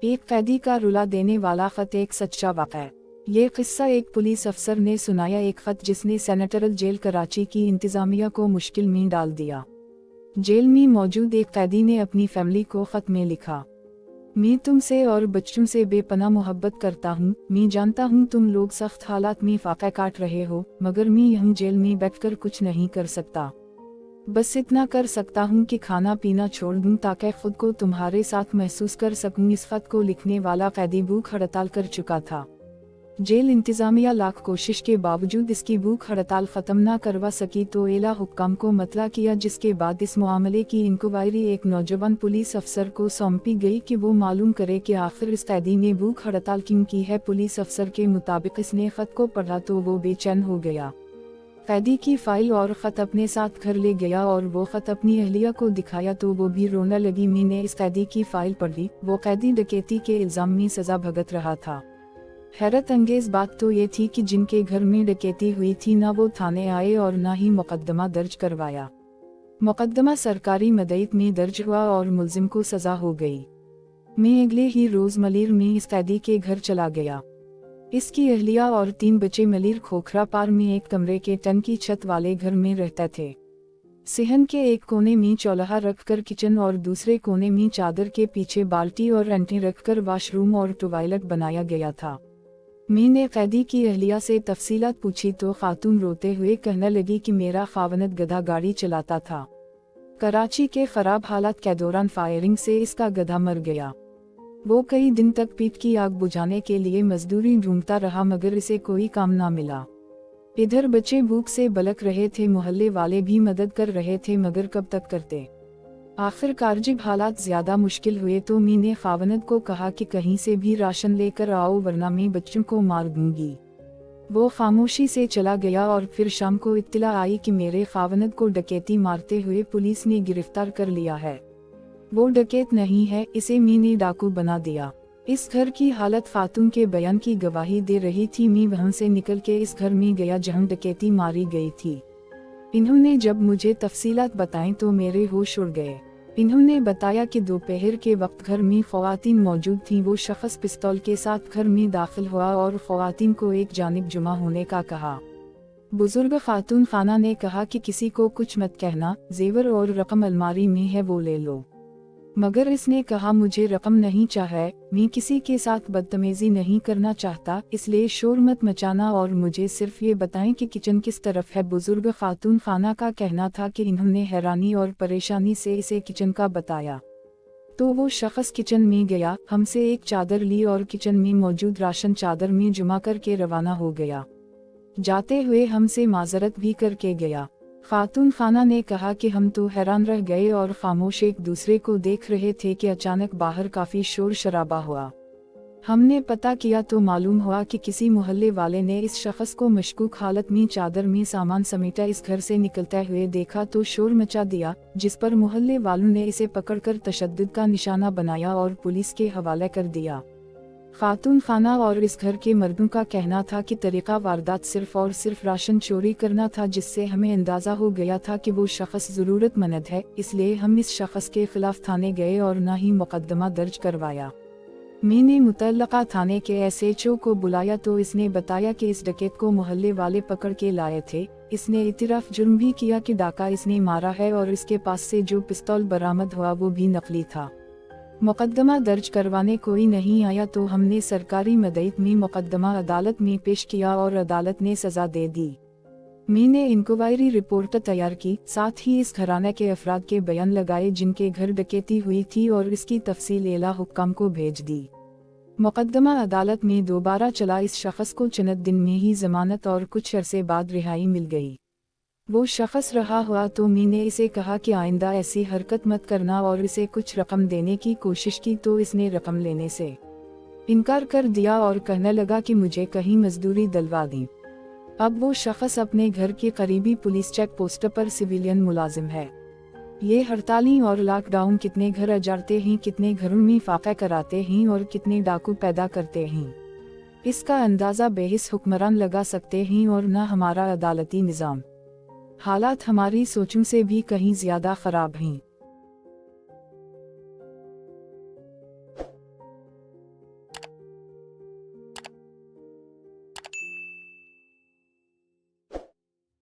एक कैदी का रुला देने वाला खत, एक सच्चा वाक़या। ये किस्सा एक पुलिस अफसर ने सुनाया, एक खत जिसने सेनेट्रल जेल कराची की इंतज़ामिया को मुश्किल में डाल दिया। जेल में मौजूद एक कैदी ने अपनी फैमिली को खत में लिखा, मैं तुमसे और बच्चों से बेपनाह मोहब्बत करता हूँ। मैं जानता हूँ तुम लोग सख्त हालात में फाका काट रहे हो, मगर मैं यहाँ जेल में बैठकर कुछ नहीं कर सकता। बस इतना कर सकता हूँ कि खाना पीना छोड़ दूँ ताकि खुद को तुम्हारे साथ महसूस कर सकूँ। इस खत को लिखने वाला कैदी भूख हड़ताल कर चुका था। जेल इंतज़ामिया लाख कोशिश के बावजूद इसकी भूख हड़ताल ख़त्म न करवा सकी तो एला हुक्काम को मतला किया, जिसके बाद इस मामले की इंक्वायरी एक नौजवान पुलिस अफसर को सौंपी गई कि वो मालूम करे कि आखिर इस कैदी ने भूख हड़ताल क्यों की है। पुलिस अफसर के मुताबिक इसने खत को पढ़ा तो वो बेचैन हो गया। कैदी की फाइल और ख़त अपने साथ घर ले गया और वो ख़त अपनी अहलिया को दिखाया तो वो भी रोने लगी। मैंने इस कैदी की फाइल पढ़ी। वो कैदी डकैती के इल्ज़ाम में सज़ा भुगत रहा था। हैरत अंगेज़ बात तो ये थी कि जिनके घर में डकैती हुई थी ना वो थाने आए और ना ही मुकदमा दर्ज करवाया। मुकदमा सरकारी मदईत में दर्ज हुआ और मुलजिम को सज़ा हो गई। मैं अगले ही रोज़ मलीर में इस कैदी के घर चला गया। इसकी अहलिया और 3 बच्चे मलीर खोखरा पार में एक कमरे के टन की छत वाले घर में रहते थे। सिहन के एक कोने में चौल्हा रखकर किचन और दूसरे कोने में चादर के पीछे बाल्टी और अंटे रखकर वॉशरूम और टॉयलेट बनाया गया था। मैंने कैदी की अहलिया से तफसीलात पूछी तो खातून रोते हुए कहने लगी कि मेरा खावनद गधा गाड़ी चलाता था। कराची के खराब हालात के दौरान फायरिंग से इसका गधा मर गया। वो कई दिन तक पीठ की आग बुझाने के लिए मजदूरी ढूंढता रहा, मगर इसे कोई काम ना मिला। इधर बच्चे भूख से बलक रहे थे, मोहल्ले वाले भी मदद कर रहे थे, मगर कब तक करते। आखिरकार जब हालात ज्यादा मुश्किल हुए तो मैंने खावनद को कहा कि कहीं से भी राशन लेकर आओ वरना मैं बच्चों को मार दूंगी। वो खामोशी से चला गया और फिर शाम को इत्तला आई कि मेरे खावनद को डकैती मारते हुए पुलिस ने गिरफ्तार कर लिया है। वो डकैत नहीं है, इसे मैंने डाकू बना दिया। इस घर की हालत खातून के बयान की गवाही दे रही थी। मैं वहां से निकल के इस घर में गया जहां डकैती मारी गई थी। इन्होंने जब मुझे तफसीलात बताएं तो मेरे होश उड़ गए। इन्होंने बताया कि दोपहर के वक्त घर में ख्वातीन मौजूद थीं। वो शख्स पिस्तौल के साथ घर में दाखिल हुआ और ख्वातीन को एक जानिब जुमा होने का कहा। बुजुर्ग खातून खाना ने कहा कि किसी को कुछ मत कहना, जेवर और रकम अलमारी में है वो ले लो। मगर इसने कहा मुझे रकम नहीं चाहिए, मैं किसी के साथ बदतमीजी नहीं करना चाहता, इसलिए शोर मत मचाना और मुझे सिर्फ ये बताएं कि किचन किस तरफ है। बुजुर्ग खातून खाना का कहना था कि इन्होंने हैरानी और परेशानी से इसे किचन का बताया तो वो शख्स किचन में गया, हमसे एक चादर ली और किचन में मौजूद राशन चादर में जुमा करके रवाना हो गया। जाते हुए हमसे माजरत भी करके गया। खातून खाना ने कहा कि हम तो हैरान रह गए और खामोश एक दूसरे को देख रहे थे कि अचानक बाहर काफी शोर शराबा हुआ। हमने पता किया तो मालूम हुआ कि किसी मोहल्ले वाले ने इस शख्स को मशकूक हालत में चादर में सामान समेटा इस घर से निकलते हुए देखा तो शोर मचा दिया, जिस पर मोहल्ले वालों ने इसे पकड़कर तशद्दुद का निशाना बनाया और पुलिस के हवाले कर दिया। खातून खाना और इस घर के मर्दों का कहना था कि तरीका वारदात सिर्फ और सिर्फ राशन चोरी करना था, जिससे हमें अंदाजा हो गया था कि वो शख्स ज़रूरतमंद है। इसलिए हम इस शख्स के खिलाफ थाने गए और न ही मुकदमा दर्ज करवाया। मैंने मुतल्लका थाने के SHO को बुलाया तो इसने बताया कि इस डकैत को मोहल्ले वाले पकड़ के लाए थे। इसने इतराफ जुर्म भी किया कि डाका इसने मारा है और इसके पास से जो पिस्तौल बरामद हुआ वो भी नकली था। मुकदमा दर्ज करवाने कोई नहीं आया तो हमने सरकारी मदईत में मुकदमा अदालत में पेश किया और अदालत ने सजा दे दी। मैंने इंक्वायरी रिपोर्ट तैयार की, साथ ही इस घराने के अफराद के बयान लगाए जिनके घर डकैती हुई थी और इसकी तफसील एला हुक्काम को भेज दी। मुकदमा अदालत में दोबारा चला। इस शख्स को चंद दिन में ही जमानत और कुछ अरसे बाद रिहाई मिल गई। वो शख्स रहा हुआ तो मैंने इसे कहा कि आइंदा ऐसी हरकत मत करना और इसे कुछ रकम देने की कोशिश की तो इसने रकम लेने से इनकार कर दिया और कहने लगा कि मुझे कहीं मजदूरी दिलवा दी। अब वो शख्स अपने घर के करीबी पुलिस चेक पोस्ट पर सिविलियन मुलाजिम है। ये हड़ताली और लॉकडाउन कितने घर अजारते हैं, कितने घरों में फाका कराते हैं और कितने डाकू पैदा करते हैं, इसका अंदाज़ा बेहिस हुक्मरान लगा सकते हैं और न हमारा अदालती निज़ाम। हालात हमारी सोचों से भी कहीं ज़्यादा ख़राब हैं।